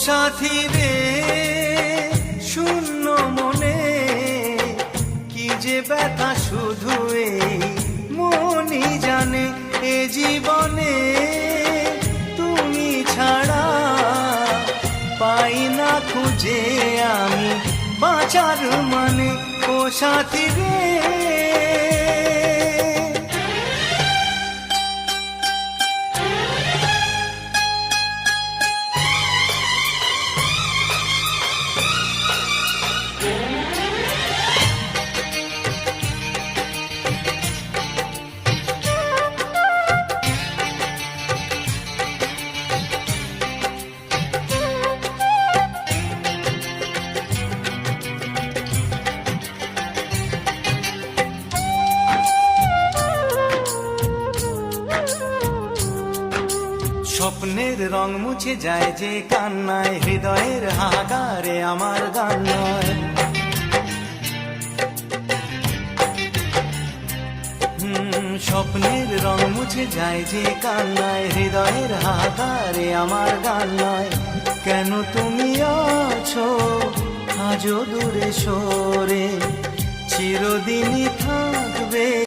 সাথী রে শূন্য মনে কি যে ব্যথা শুধু এই মনই জানে। এ জীবনে তুমি ছাড়া পাই না খুঁজে আমি বাঁচার মানে। ও সাথী রে স্বপ্নের রং মুছে যায় যে কান্নায়, হৃদয়ের হাহাকারে আমার গান নয়। স্বপ্নের রং মুছে যায় যে কান্নায়, হৃদয়ের হাহাকারে আমার গান নয়। কেন তুমি আছো আজও দূরে সরে, চিরদিনই থাকবে